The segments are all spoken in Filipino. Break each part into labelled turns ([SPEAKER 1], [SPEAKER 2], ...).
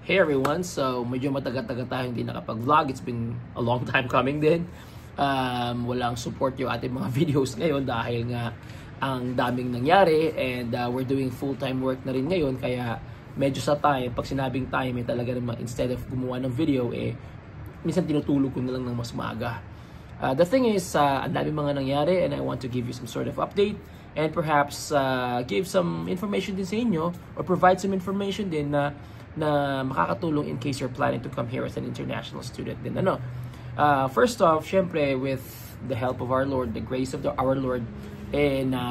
[SPEAKER 1] Hey everyone, so medyo matagal-tagal tayo hindi nakapag-vlog. It's been a long time coming din. Walang support yung ating mga videos ngayon dahil nga ang daming nangyari and we're doing full-time work na rin ngayon. Kaya medyo sa time, pag sinabing time, talaga naman instead of gumawa ng video, minsan tinutulog ko na lang ng mas maaga. The thing is, ang daming mga nangyari and I want to give you some sort of update and perhaps give some information din sa inyo or provide some information din na makakatulong in case you're planning to come here as an international student din. First off, syempre with the help of our Lord, the grace of our Lord,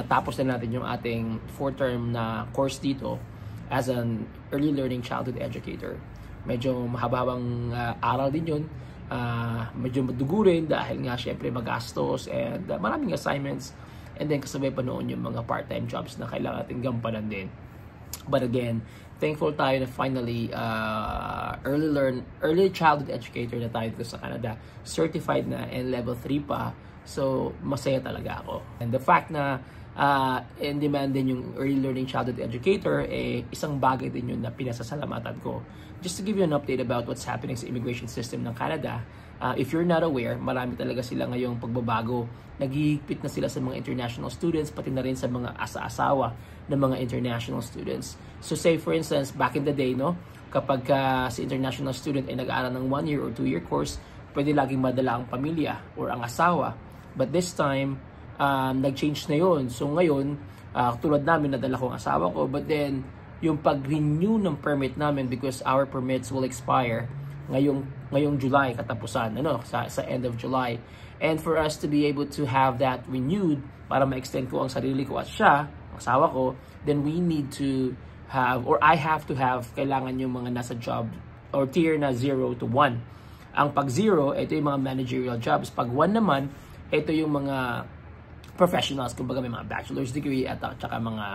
[SPEAKER 1] tapos na natin yung ating 4th term na course dito as an early learning childhood educator. Medyo mahaba-habang aral din yun. Medyo madugo rin dahil nga syempre magastos and maraming assignments and then kasabay pa noon yung mga part-time jobs na kailangan natin gampanan din. But again, thankful tayo na finally early childhood educator na tayo dito sa Canada, certified na and level 3 pa. So masaya talaga ako. And the fact na in demand din yung early learning childhood educator, isang bagay din yun na pinasasalamatan ko. Just to give you an update about what's happening sa immigration system ng Canada, if you're not aware, marami talaga sila ngayong pagbabago. Nagihigpit na sila sa mga international students, pati na rin sa mga asa-asawa ng mga international students. So say for instance, back in the day, kapag si international student ay nag-aaral ng 1 year or 2 year course, pwede laging madala ang pamilya or ang asawa. But this time, nag-change na yun. So ngayon, tulad namin, nadala ko ang asawa ko, but then yung pag-renew ng permit namin, because our permits will expire ngayong July, katapusan, sa end of July. And for us to be able to have that renewed, para ma-extend ko ang sarili ko at siya, ang asawa ko, then we need to have, or I have to have, kailangan yung mga nasa job or tier na 0 to 1. Ang pag 0, ito yung mga managerial jobs. Pag 1 naman, ito yung mga professionals, kumbaga may mga bachelor's degree at saka mga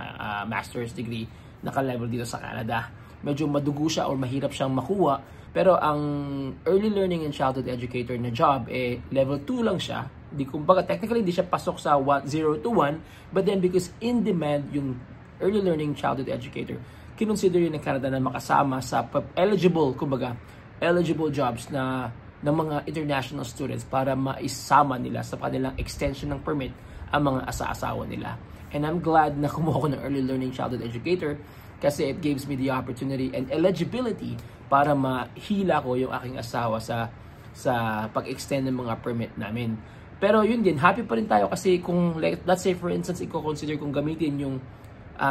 [SPEAKER 1] master's degree naka-level dito sa Canada. Medyo madugo siya or mahirap siyang makuha. Pero ang early learning and childhood educator na job, level 2 lang siya. Kumbaga, technically, hindi siya pasok sa 0 to 1. But then, because in demand, yung early learning childhood educator, kinonsider yun ng Canada na makasama sa eligible jobs ng mga international students para maisama nila sa kanilang extension ng permit ang mga asa-asawa nila. And I'm glad na kumuha ko ng early learning childhood educator kasi it gives me the opportunity and eligibility para mahila ko yung aking asawa sa pag-extend ng mga permit namin. Pero yun din, happy pa rin tayo kasi kung let's say for instance, i-consider kong gamitin yung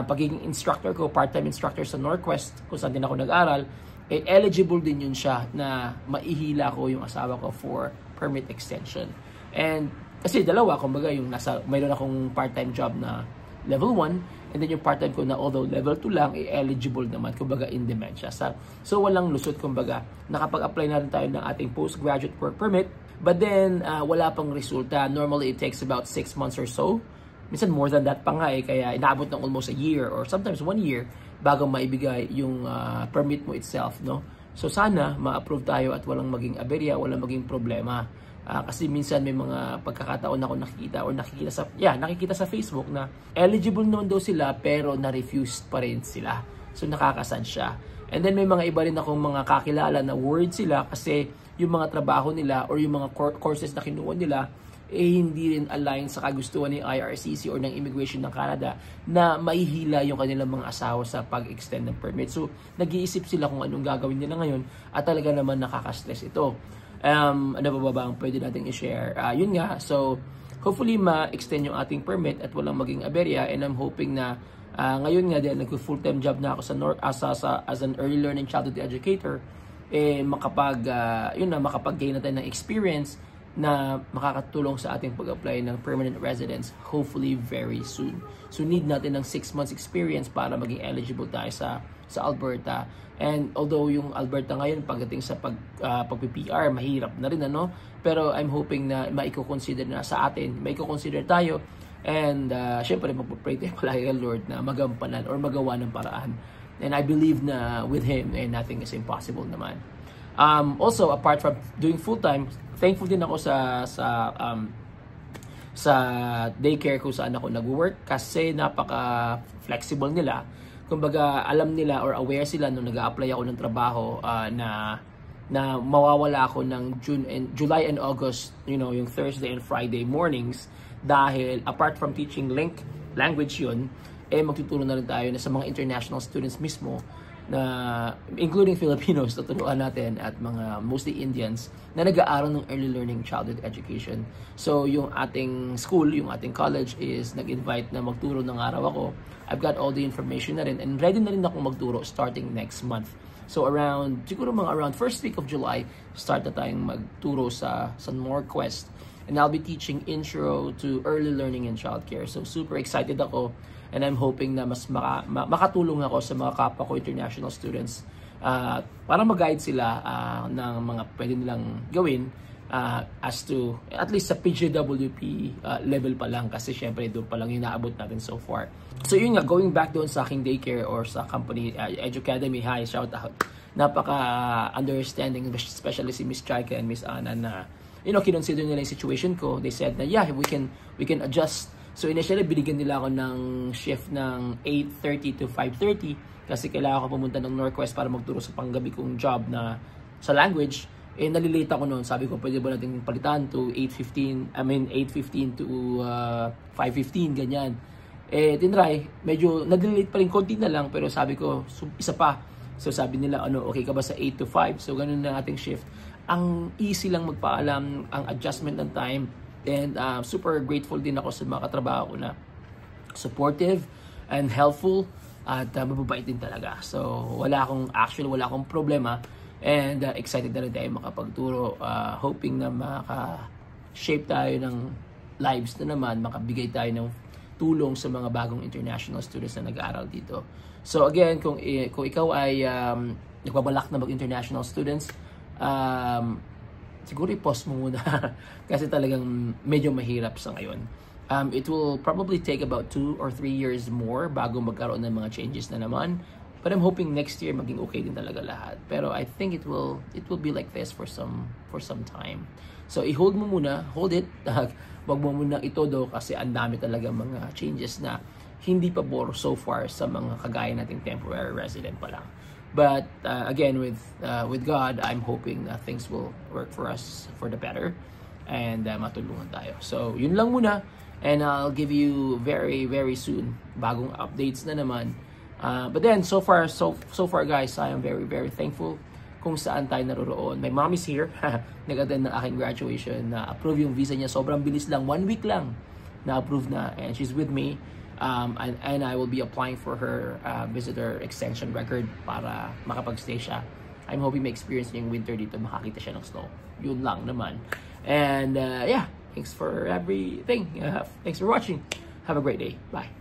[SPEAKER 1] pagiging instructor ko, part-time instructor sa Northwest kung saan din ako nag-aral, eligible din yun siya na maihila ko yung asawa ko for permit extension. And kasi dalawa, kumbaga yung mayroon akong part-time job na level 1 and then yung part-time ko na although level 2 lang, eligible naman, kumbaga in demand siya. So walang lusot, kumbaga nakapag-apply na rin tayo ng ating postgraduate work permit, but then wala pang resulta. Normally it takes about 6 months or so. Minsan more than that pa nga kaya inaabot ng almost a year or sometimes 1 year bago maibigay yung permit mo itself, So sana ma-approve tayo at walang maging aberya, walang maging problema. Kasi minsan may mga pagkakataon ako nakikita sa Facebook na eligible naman daw sila pero na-refused pa rin sila. So nakakasad siya. And then may mga iba rin akong mga kakilala na worried sila kasi yung mga trabaho nila or yung mga courses na kinuha nila hindi rin align sa kagustuhan ng IRCC or ng Immigration ng Canada na maihila yung kanilang mga asawa sa pag-extend ng permit. So nag-iisip sila kung anong gagawin nila ngayon at talaga naman nakaka-stress ito. Ano ba ang pwede natin i-share? Yun nga, so hopefully ma-extend yung ating permit at walang maging aberya, and I'm hoping na ngayon nga din nag-full-time job na ako as an early learning childhood educator, makapag-gain natin ng experience na makakatulong sa ating pag-apply ng permanent residence hopefully very soon. So need natin ng 6 months experience para maging eligible tayo sa Alberta. And although yung Alberta ngayon pagdating sa pag-PR mahirap na rin, pero I'm hoping na maiko-consider na sa atin, maiko-consider tayo, and syempre magpo-pray tayo palagi kay Lord na magampanan or magawa ng paraan. And I believe na with Him nothing is impossible naman. Also, apart from doing full-time, thankful din ako sa daycare kung saan ako nag-work kasi napaka-flexible nila. kumbaga alam nila or aware sila nung nag-a-apply ako ng trabaho na mawawala ako ng July and August, yung Thursday and Friday mornings, dahil apart from teaching language yun, magtuturo na rin tayo na sa mga international students mismo, na including Filipinos, tuturuan natin, at mga mostly Indians na nag-aaral ng early learning childhood education. So yung ating school, yung ating college is nag-invite na magturo ng araw ako. I've got all the information na rin, and ready na rin ako magturo starting next month. So siguro around first week of July, start na tayong magturo sa Norquest. And I'll be teaching intro to early learning and childcare. So super excited ako, and I'm hoping na mas makatulong ako sa mga kapwa ko international students para mag-guide sila ng mga pwede nilang gawin as to at least sa PGWP level pa lang, kasi syempre doon pa lang yung naabot natin so far. So yun nga, going back doon sa aking daycare or sa company, Educademy, hi, shout out. Napaka understanding, especially si Miss Chaika and Miss Anna, na kinonsider nila yung situation ko. They said na yeah, we can adjust. So initially binigyan nila ako ng shift ng 8:30 to 5:30 kasi kailangan ko pumunta ng Norquest para magturo sa panggabi kong job na sa language. Nalilate ako noon. Sabi ko, pwede ba natin palitan to 8:15 to 5:15, ganyan. Tinry, medyo nalilate pa rin, konti na lang, pero sabi ko, isa pa. So sabi nila, okay ka ba sa 8 to 5? So ganun na ating shift. Ang easy lang magpaalam, ang adjustment ng time. And super grateful din ako sa mga katrabaho ko na supportive and helpful at mababait din talaga. So wala akong problema, and excited na rin tayo makapagturo, hoping na maka-shape tayo ng lives na naman, makabigay tayo ng tulong sa mga bagong international students na nag-aaral dito. So again, kung ikaw ay nagbabalak na mag-international students, siguro i-pause mo muna kasi talagang medyo mahirap sa ngayon. It will probably take about 2 or 3 years more bago magkaroon ng mga changes na naman. But I'm hoping next year maging okay din talaga lahat. Pero I think it will be like this for some time. So i-hold mo muna, hold it. Wag mo muna itodo kasi ang dami talaga mga changes na hindi pabor so far sa mga kagaya nating temporary resident pa lang. But again, with God, I'm hoping that things will work for us for the better, and matulungan tayo. So yun lang muna, and I'll give you very very soon bagong updates na naman. But then so far guys, I am very very thankful kung saan tayo naroroon. My mom is here. Nag-attend ng aking graduation. Na-approve yung visa niya. Sobrang bilis lang. 1 week lang na-approve na. And she's with me. And I will be applying for her visitor extension record para makapag-stay siya. I'm hoping may experience niya yung winter dito. Makakita siya ng snow. Yun lang naman. And yeah, thanks for everything. Thanks for watching. Have a great day. Bye.